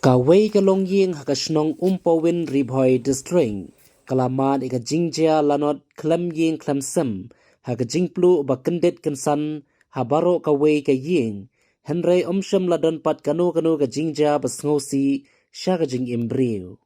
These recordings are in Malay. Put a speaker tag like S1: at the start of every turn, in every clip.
S1: Kaway kalong ying hakasnong umpawin ribhoy distreng. Kalaman ika jingjia lanot klam ying klamsem. Hakajingplu bakendit kensan habaro kaway kaying. Henry omsyam ladon pat kanu ka jingjia basngosi syakajing imbriu.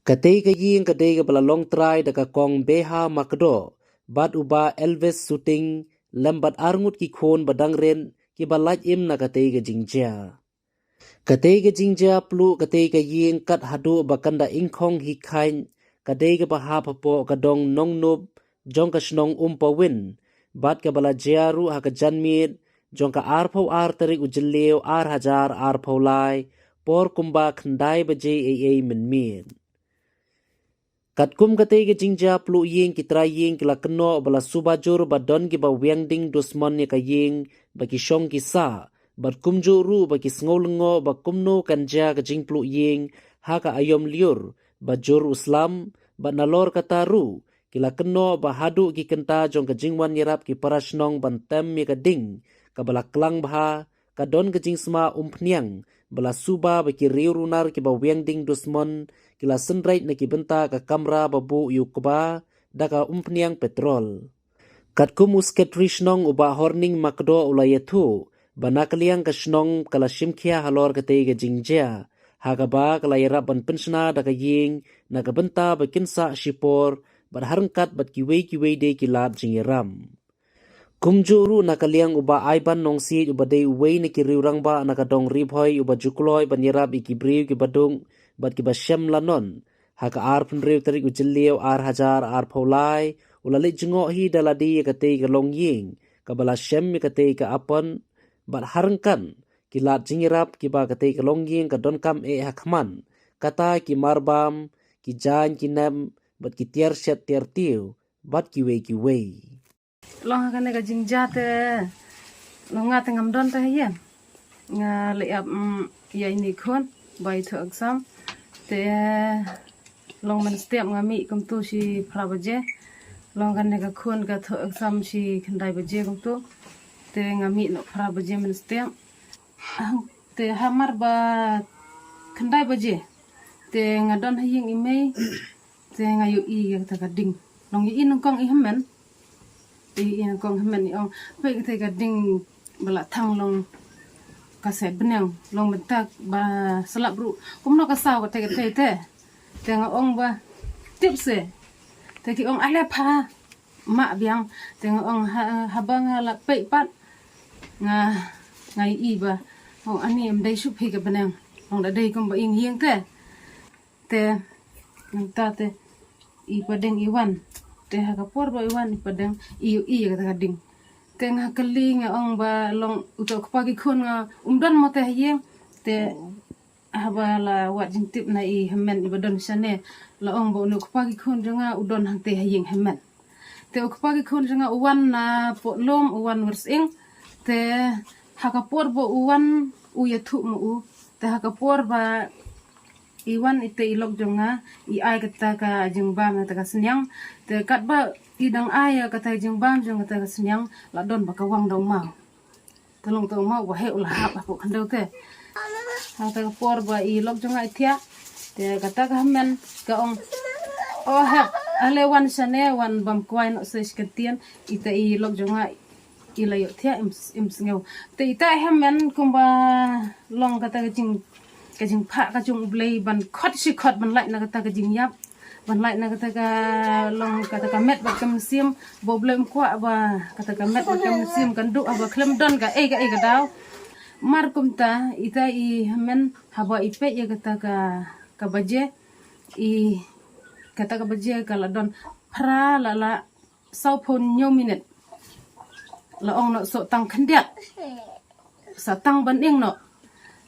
S1: Katay kaying katay ka balalong try daka kong beha makdo. Bad uba Elvis shooting lambat arngut ki khon badangren ki balaj im na katay ka jingjia. Katay ka jingjia plu katay ka ying kat hadu bakanda ingkong hikain katay ka pahapapo kadong nongnub jong ka snong umpawin bat ka balajaru hakajanmit jong ka arpaw tarik ujelew hajar arpaw lai por kumba khandai baje ay menmin. Katkum katay ka jingjia plu ying kitray ying kila keno bala subajur badon ki ba wengding dusmon ni ka ying baki syong kisa bat kumjuru baki sngolengo ba kumno kanja ka jingplu ying haka ayom liur bajur uslam ba nalor kataru kila keno ba hadu ki kenta jong ka jingwan yirap ki parasnong bantem mi ka ding ka bala klang baha ka don ka jingsma umpniang bala suba baki riurunar ki ba wengding dusmon kila senrait na ki benta ka kamra babu yukba daka umpniang petrol. Katkum usketrishnong uba horning makdo ulayatu banakaliang kasnong kala shimkia halor katay ka jingjia hagaba kala yarap ban pensna daka ying nakabenta bakinsa shipor bat harangkat bat kiway de kilat jingiram. Kumjuru nakaliang uba aiban nongsi uba day uway na kiriurang ba nakadong ribhoy uba jukloy ban yarap ikibriw kibadung bat kibasyam lanon haka arpun riw tarik ujeliw hajar paulay ulalit jingo hi daladi katay ka longying kabala syam katay ka apon bat harangkan kilat jingirap kiba katay kalongging kadon kam hakman kata ki marbam ki jan ki nem bat ki tiar syat tiar tiu bat kiway
S2: long ka nega jingjia te long nga tengam don te yen nga le ap ya ini khon bai tho exam te long man step nga mi kum tu si prabaje long ka nega khon ka tho exam si khandai baje kum tu te ngami no pra baje men stem te hamar ba khandai baje te ngadon haying imei te ngayu i ta gading long i in kong i hamen te i in kong hamen i ong pe te gading bala thang long kaset benang long bentak ba selap ru kumno kasaw ka te te nga ong ba tipse te ki ong ale pha ma biang te nga ong habang la pe pat nga ngai iba oh ani em dai sup higa benang ong da dai kom ba ing hieng te nang ta te i padeng iwan te ha kapor ba iwan i padeng i ga ding te nga kali nga ong ba long utok pagi khon nga umdan mo te hieng te haba la wat jintip na i hemen i badon sane la ong ba unok pagi khon nga udon hang te hieng hemen te ok pagi khon nga uwan na potlom uwan wersing te hakapor bo uwan uyathu mu te hakapor ba iwan ite ilok jonga i ai kata ka jingbam kata ka senyang te kat ba idang ai kata jingbam jong kata ka senyang la don ba kawang dau mau tolong tong mau ba he ulah hap apa kandau te kata por ba ilok jonga itia te kata ka men ka ong oh he ale wan sane wan bam kwai no se sketian ite ilok jonga ilayo tia im sngeu te ita hemen kumba long kata kajing pha ka jung blei ban khot si khot ban lai na kata kajing yap ban lai na kata ka long kata ka met ba kam sim bo blem kwa ba kata ka met ba kam sim kan du aba klem don ka daw mar kumta ita i hemen haba ipe ya kata ka baje i kata ka baje kala don pra la sau phon nyo minute la ong no so tang khandiat sa tang ban ing no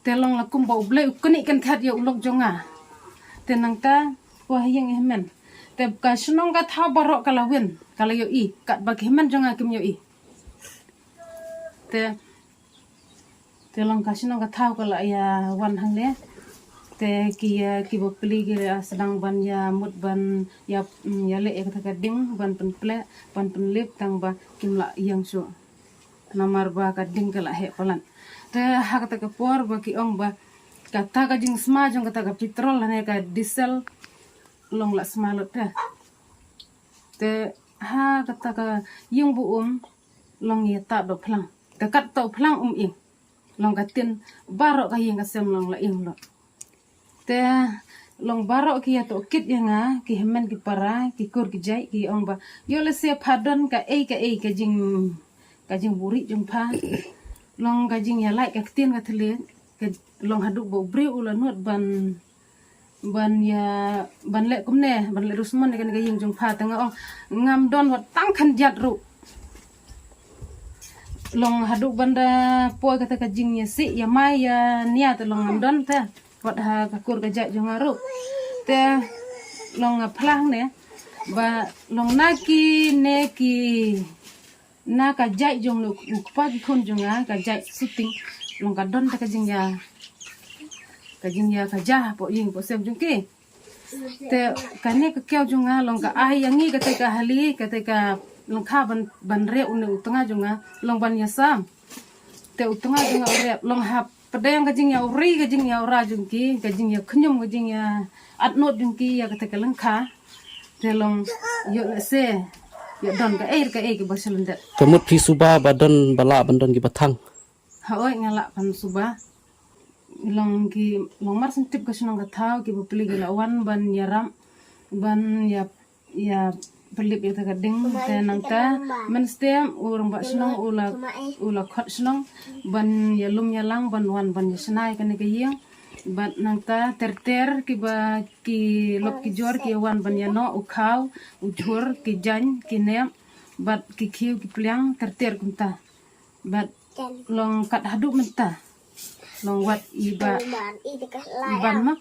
S2: te long la kum bo ble kuni kan khat yo lok jonga te nang ta wa yeng hemen te ka snong ka tha barok kala wen kala yo i kat ba hemen jonga kim yo i te long ka snong ka tha kala ya wan hang le te ki bo pli ki sedang ban ya mut ban ya le ka ka ding ban pen ple ban pen lip tang ba kim la yang su namar ba ka ding kala he palan te ha ka por ba ki ong ba kata ka jing sma jong kata ka petrol hane ka diesel long la smalot te ha kata ka yung buum long ye ta do plang ka kat to plang ing long ka tin baro ka yung ka sem long la ing lo te long baro ki ya to kit yang ki hemen ki para ki kur ki jai ki ong ba yo le se phadon ka jing buri jong pha long ka jing ya lai ka tin ka thele ka long hadu bo bre ula not ban le kumne ban le rusman kan ka ying jong pha tanga ong ngam don wat tang khan jat ru long hadu banda po kata ka jing ya si ya mai ya nia te long ngam don ta wat ha ka kur ka jat jong aru te long phlang ne ba long neki na ka jai jong lu pa ki khon jong ka jai suting long ka don ta ka jing ya ka ja po ying po sem jong ke te ka ne ka kyo jong long ka ai yang ni ka te ka hali ka te ka long kha ban re un utanga jong long ban ya sam te utanga jong re long hap padang ka jing ya uri ka jing ya ura jong ki ka jing ya khnyum ka jing ya at not jong ki ya ka te ka lang kha te long yo le se ya don ka ki basalunda
S1: Kemut pi suba badon bala bandon ki batang.
S2: hoi ngala pan suba long mar sentip ka sunong ka thau ki bupli ki lawan ban yaram ban ya pelip ya ka ding te nang ta men stem urang ba sunong ula khot sunong ban ya lum ya lang ban wan ban ya snai ka ne ka yeng ban nang ta ter ki lop ki jor ki wan ban ya no u khaw u jhur ki jan ki nem bat ki khiu ki plyang ter kunta bat long kat hadu menta long wat iban mak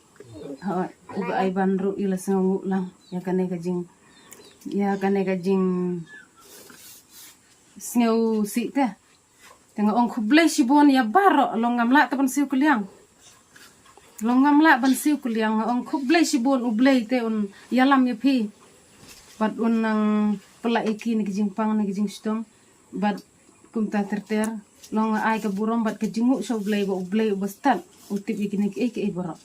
S2: iba ai ban ru ila sangu lang ya kane ka jing sneu si te tengah ong khublai sibon ya baro long ngamla tapan siu kuliang long ngamla ban siu kuliang ong khublai sibon ublai te un yalam ya phi bat un nang pela iki ni jing pang ni jing stom bat kumta ter long ai ka burom bat ka jingu so ublai bastan utip iki ni ke baro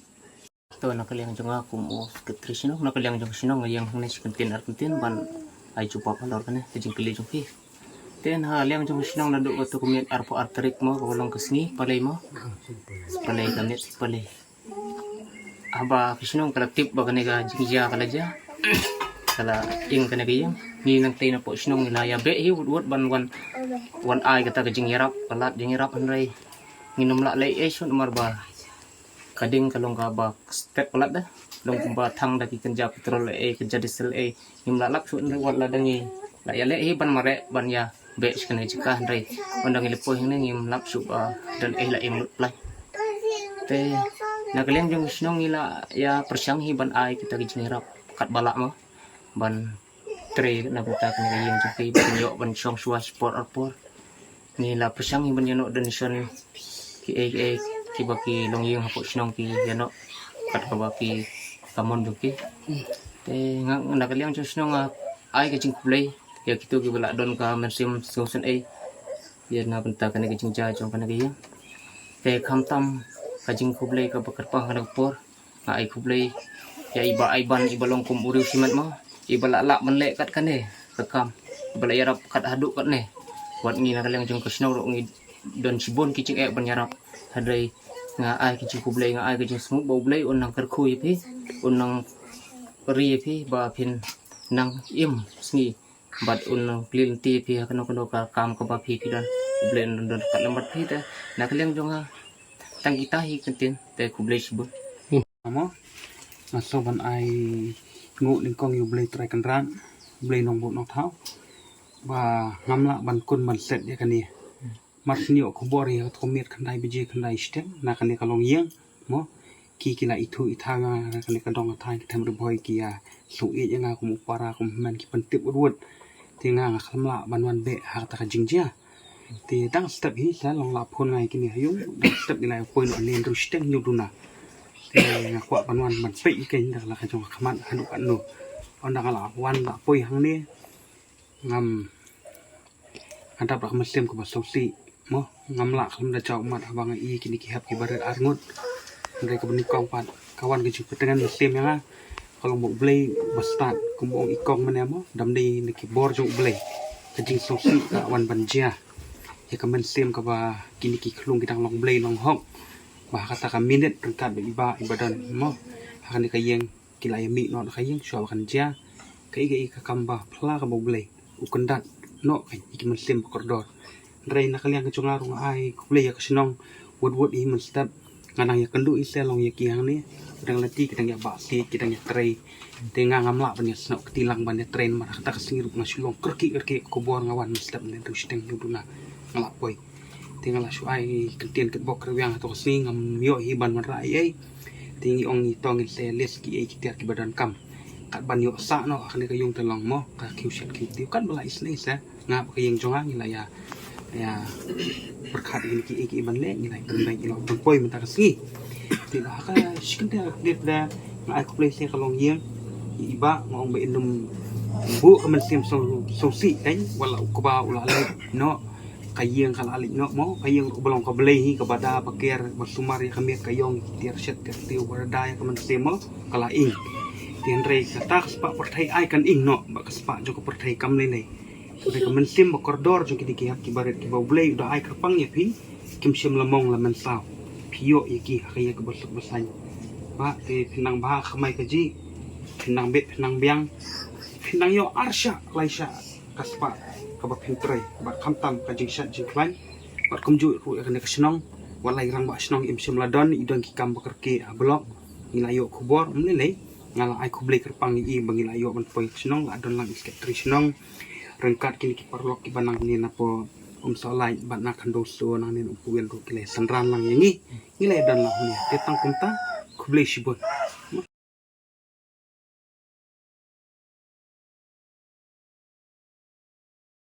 S3: to nakaliang jong aku mo ketrisino nakaliang jong sino ngayang hne sikentin arkentin ban ai cupa palor kane jing kili jong pi ten ha liang jong sino na do to kumit arpo arterik mo kolong kesni palai mo palai kamit palai aba kisino kolektif bagane ga jingja kalaja kala ing kane kayang ni nang tay na po sino ngilaya be hi wud wan ai kata ka jing yarap palat jing yarap anray nginom la lai sun marba kading kalong ka ba step palat dah long kumba thang da ki kanja petrol kanja diesel himla lap su ndai wat la dangi la ya le hi ban mare ban ya be skane jika ndai ondang lepo hing ngim lap su dan la im plai te na kaleng jong snong ila ya persang hi ban ai kita ki jingrap kat balak mo ban tre na buta kene yang jaki ban yo ban song swa sport arpor ni la persang hi ban yo donation ki ki baki long yung hapo sinong ki yano kat ka baki kamon duki te ngang nakaliang jo sinong ai ka jing play ya kitu ki bala don ka mensim sungsun ya na benta kana ki jing ja jong kana ki te khamtam ka jing kublay ka bakar pang kana por ai kublay ya iban ibalong kum uriu simat mo ibala la manle kat kane rekam bala yarap kat haduk kat ne wat ngi nakaliang jong kasno ro ngi don sibon ki jing banyarap hadai nga ai ki kublai nga ai ki smuk bau blai unang kerkhui phi unang ri phi ba phin nang im sngi bat unang klin ti phi kano ka kam ka ba phi dan kublai don kat lambat phi ta na kaleng jonga tang kita hi kentin te kublai sibun
S4: amo nasoban ai ngu ning kong yu blai trai kan ran blai nong bu nong thau ba ngamla ban kun ban set ya kan ni mas ni ok bori ya komit kandai biji kandai stem na kan kalong yang mo ki kila itu itanga na kan kadong thai tham ru boy ki ya su e nga kum para kum man ki pentip urut tinga khamla ban wan be ha ta jingjia ti dang step hi sa long la phon ngai kini hayung step ni lai poin on len ru stem nyu duna ti nga kwa ban wan man pe ken dak la ka jong khaman hanu kan no on dak la wan la poi hang ni ngam antap rak muslim ko ba so si mo ngamla kham da chaw mat abang i kini ki hap ki baret arngut mereka bernikah pan kawan ke jumpa dengan Muslim yang kalau mau beli bestat kumpul ikong mana mo dam di neki bor jung beli kejing sosi kawan banja ya kamen Muslim ka ba kini ki klung kita long beli long hok bah kata ka minute rengkat ibadan mo akan dikayeng kila yami no kayeng syua kan ja kai ka kamba pla ka mau beli ukendat no kai iki Muslim kordor rei nakaliang ke cungarung ai ku beli ya kesenong wud i menstat nganang ya kendu isel long ya kiang ni udang leti kita ya basi kita ya tray tengah ngamla banyak senok ketilang banyak train marah kata kesingirup ngasulong kerki kubor ngawan mestap ni tu sedeng duduna ngalak boy tinggal lah suai kentian ketbok kerwiang atau kesing ngam yo hiban marai ai tinggi ong itong seles ki ai kitiar ki badan kam kat ban yo sa no akan kayung telong mo ka kiuset ki kan bela isne sa ngap kayeng jongang ya berkat ini ki ban le nilai penai ilo poi mentar si tidak ka sikenda dia ngai ku play kalong yang iba ngong be indum bu kemensiam sosi kan walau ku ba ulale no kayeng kala alik no mo kayeng ku belong ka beli ka bada pakir bersumar ya kami kayong tiar set ke tiu berada ya kemensiam mo kala ing tian rei kata sepak pertai ai kan ing no ba sepak jo ko pertai kam le sudah kemensim bakordor jo kini ki baret ki bau blei udah ai kerpang ya pi kim sim lamong laman sao pio ya ki kaya ke besok besan ba te pinang bah khamai kaji pinang bet pinang biang pinang yo arsha laisha kaspa ka ba pintre ba kamtam ka jing shat jing klan ba kumju ru ka ne kasnong walai rang ba snong im sim ladon idang ki kam bakerke blok ilayo kubor mlele ngala ai ku blei kerpang i bangilayo ban poi snong la don lang isket tri snong rengkat kini ki parlok ki banang ni napo solai ban nak hando so nang ni umpuan ro kile sanran lang yangi nilai dan lah ni tetang kumta ku blei sibon